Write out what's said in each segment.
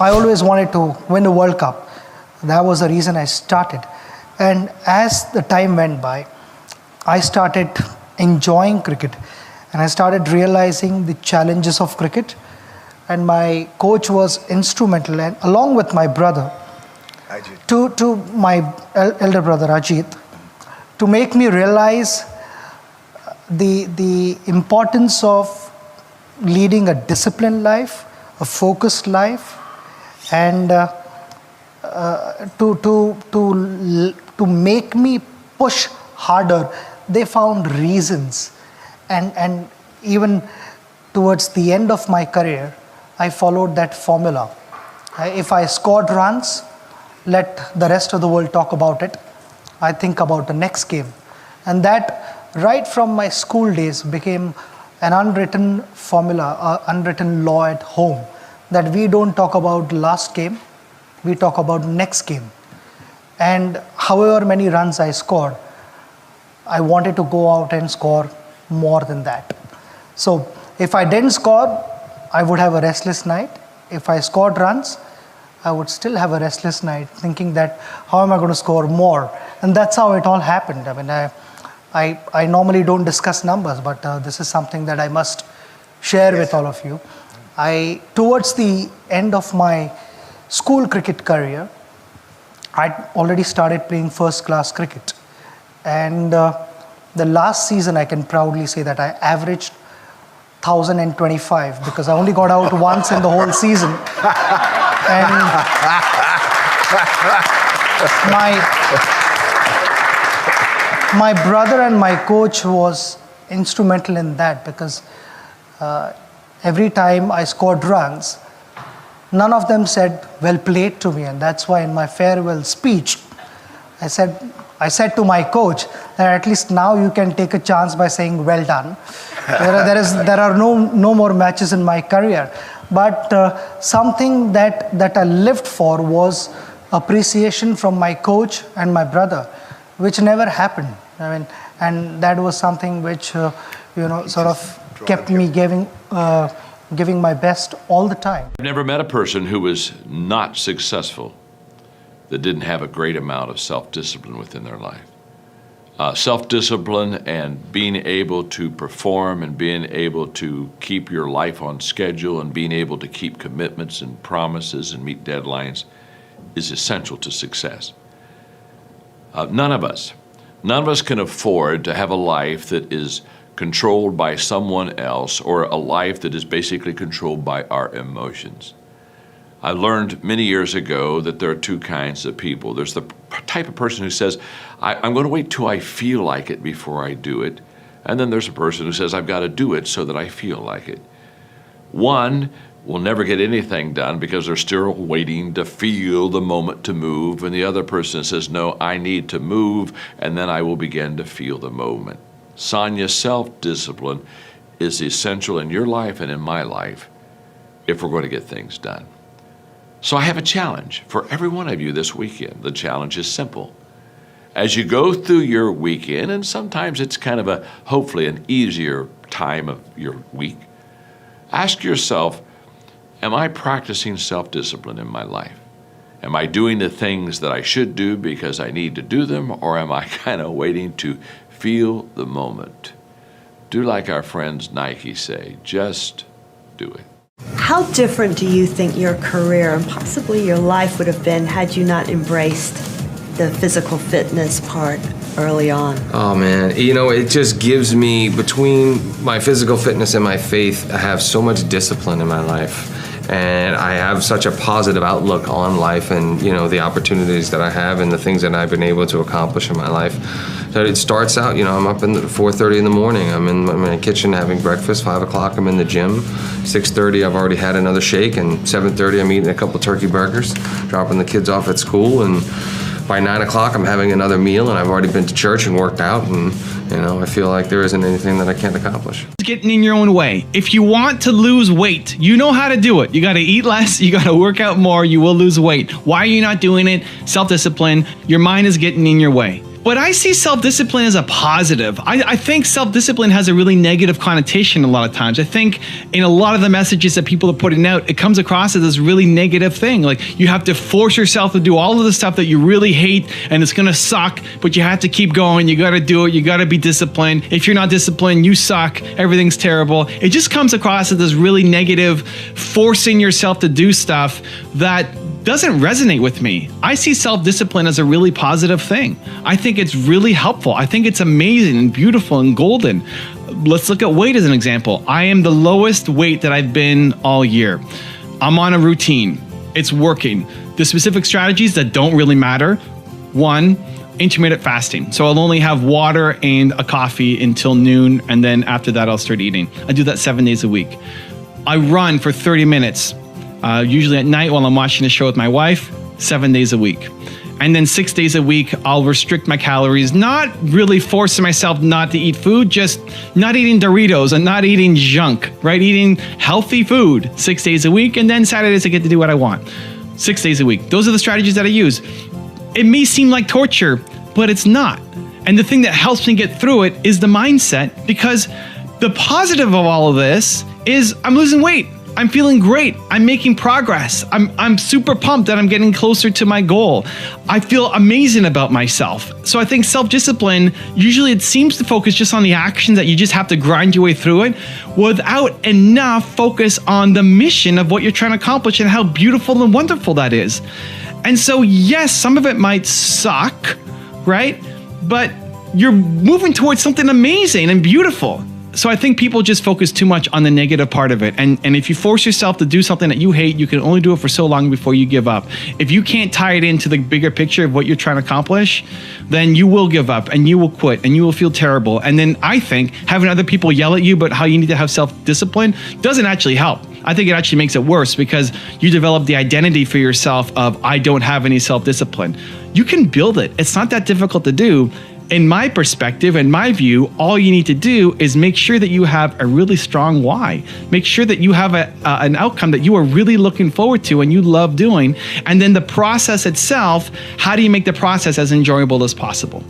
I always wanted to win the World Cup. That was the reason I started. And as the time went by, I started enjoying cricket and I started realizing the challenges of cricket. And my coach was instrumental, and along with my brother, to my elder brother Ajit, to make me realize the importance of leading a disciplined life, a focused life, and to make me push harder. They found reasons, and even towards the end of my career, I followed that formula. If I scored runs, let the rest of the world talk about it. I think about the next game. And that, right from my school days, became an unwritten formula, an unwritten law at home, that we don't talk about last game, we talk about next game. And however many runs I scored, I wanted to go out and score more than that. So if I didn't score, I would have a restless night. If I scored runs, I would still have a restless night, thinking that how am I going to score more? And that's how it all happened. I mean, I normally don't discuss numbers, but this is something that I must share with all of you. Towards the end of my school cricket career, I'd already started playing first class cricket. And the last season, I can proudly say that I averaged 1,025 because I only got out once in the whole season. And my brother and my coach was instrumental in that, because every time I scored runs, none of them said, well played to me. And that's why in my farewell speech, I said to my coach that at least now you can take a chance by saying well done. There are no more matches in my career. But something that I lived for was appreciation from my coach and my brother, which never happened. I mean, and that was something which sort of kept me giving my best all the time. I've never met a person who was not successful that didn't have a great amount of self-discipline within their life. Self-discipline and being able to perform and being able to keep your life on schedule and being able to keep commitments and promises and meet deadlines is essential to success. None of us can afford to have a life that is controlled by someone else, or a life that is basically controlled by our emotions. I learned many years ago that there are two kinds of people. There's the type of person who says, I'm going to wait till I feel like it before I do it. And then there's a person who says, I've got to do it so that I feel like it. One will never get anything done because they're still waiting to feel the moment to move. And the other person says, no, I need to move, and then I will begin to feel the moment. Sonia, self-discipline is essential in your life and in my life if we're going to get things done. So I have a challenge for every one of you this weekend. The challenge is simple. As you go through your weekend, and sometimes it's kind of hopefully an easier time of your week, ask yourself, am I practicing self-discipline in my life? Am I doing the things that I should do because I need to do them, or am I kind of waiting to feel the moment? Do like our friends Nike say, just do it. How different do you think your career and possibly your life would have been had you not embraced the physical fitness part early on? Oh man, it just gives me, between my physical fitness and my faith, I have so much discipline in my life. And I have such a positive outlook on life and, the opportunities that I have and the things that I've been able to accomplish in my life. So it starts out, I'm up at 4:30 in the morning. I'm in my kitchen having breakfast. 5 o'clock, I'm in the gym. 6:30, I've already had another shake. And 7:30, I'm eating a couple turkey burgers, dropping the kids off at school. And by 9 o'clock, I'm having another meal, and I've already been to church and worked out, and I feel like there isn't anything that I can't accomplish. Getting in your own way. If you want to lose weight, you know how to do it. You got to eat less, you got to work out more, you will lose weight. Why are you not doing it? Self-discipline. Your mind is getting in your way. But I see self-discipline as a positive. I think self-discipline has a really negative connotation a lot of times. I think in a lot of the messages that people are putting out, it comes across as this really negative thing. Like you have to force yourself to do all of the stuff that you really hate and it's gonna suck, but you have to keep going. You gotta do it. You gotta be disciplined. If you're not disciplined, you suck. Everything's terrible. It just comes across as this really negative, forcing yourself to do stuff that doesn't resonate with me. I see self-discipline as a really positive thing. I think it's really helpful. I think it's amazing and beautiful and golden. Let's look at weight as an example. I am the lowest weight that I've been all year. I'm on a routine. It's working. The specific strategies that don't really matter. One, intermittent fasting. So I'll only have water and a coffee until noon, and then after that I'll start eating. I do that 7 days a week. I run for 30 minutes. Usually at night while I'm watching a show with my wife, 7 days a week. And then 6 days a week, I'll restrict my calories, not really forcing myself not to eat food, just not eating Doritos and not eating junk, right? Eating healthy food 6 days a week. And then Saturdays I get to do what I want. 6 days a week. Those are the strategies that I use. It may seem like torture, but it's not. And the thing that helps me get through it is the mindset, because the positive of all of this is I'm losing weight. I'm feeling great. I'm making progress. I'm super pumped that I'm getting closer to my goal. I feel amazing about myself. So I think self-discipline, usually it seems to focus just on the actions that you just have to grind your way through it without enough focus on the mission of what you're trying to accomplish and how beautiful and wonderful that is. And so yes, some of it might suck, right? But you're moving towards something amazing and beautiful. So I think people just focus too much on the negative part of it. And if you force yourself to do something that you hate, you can only do it for so long before you give up. If you can't tie it into the bigger picture of what you're trying to accomplish, then you will give up and you will quit and you will feel terrible. And then I think having other people yell at you about how you need to have self-discipline doesn't actually help. I think it actually makes it worse because you develop the identity for yourself of I don't have any self-discipline. You can build it. It's not that difficult to do. In my perspective, in my view, all you need to do is make sure that you have a really strong why. Make sure that you have an outcome that you are really looking forward to and you love doing. And then the process itself, how do you make the process as enjoyable as possible?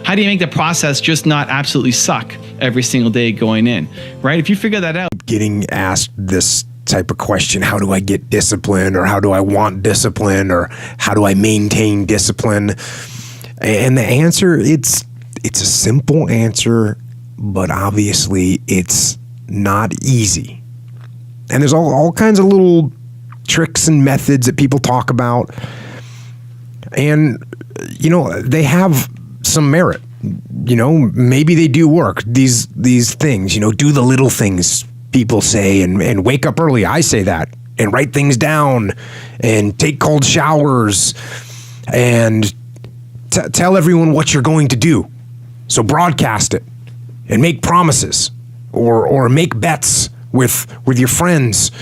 How do you make the process just not absolutely suck every single day going in, right? If you figure that out. Getting asked this type of question, how do I get discipline, or how do I want discipline, or how do I maintain discipline? And the answer, it's a simple answer, but obviously it's not easy. And there's all kinds of little tricks and methods that people talk about. And, you know, they have some merit. You know, maybe they do work, these things, you know, do the little things people say and wake up early. I say that, and write things down and take cold showers and tell everyone what you're going to do. So broadcast it and make promises or make bets with your friends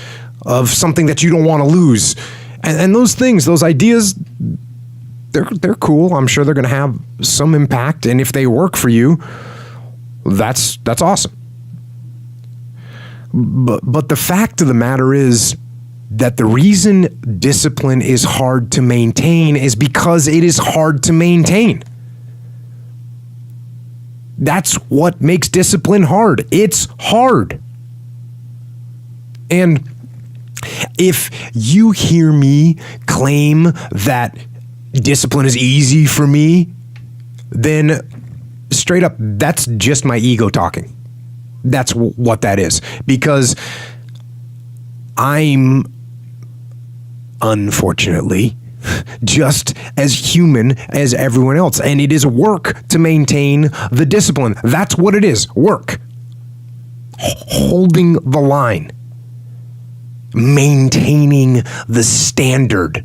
of something that you don't want to lose. And those things, those ideas, they're cool. I'm sure they're going to have some impact. And if they work for you, that's awesome. But the fact of the matter is that the reason discipline is hard to maintain is because it is hard to maintain. That's what makes discipline hard. It's hard. And if you hear me claim that discipline is easy for me, then straight up, that's just my ego talking. That's what that is. Because I'm, unfortunately, just as human as everyone else. And it is work to maintain the discipline. That's what it is, work. Holding the line. Maintaining the standard.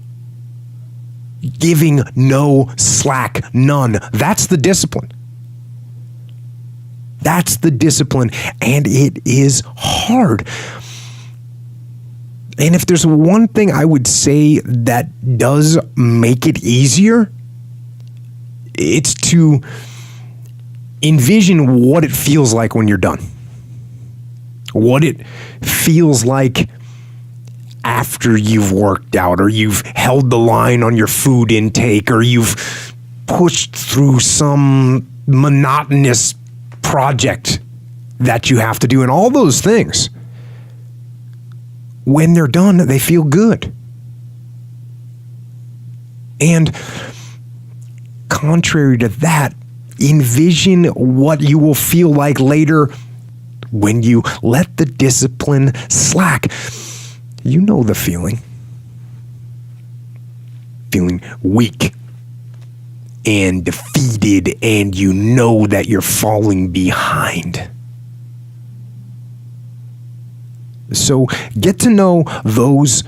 Giving no slack, none. That's the discipline. That's the discipline, and it is hard. And if there's one thing I would say that does make it easier, it's to envision what it feels like when you're done. What it feels like after you've worked out, or you've held the line on your food intake, or you've pushed through some monotonous project that you have to do, and all those things, when they're done, they feel good. And contrary to that, envision what you will feel like later when you let the discipline slack. You know the feeling. Feeling weak and defeated, and you know that you're falling behind. So get to know those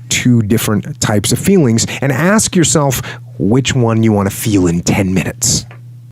two different types of feelings and ask yourself which one you want to feel in 10 minutes.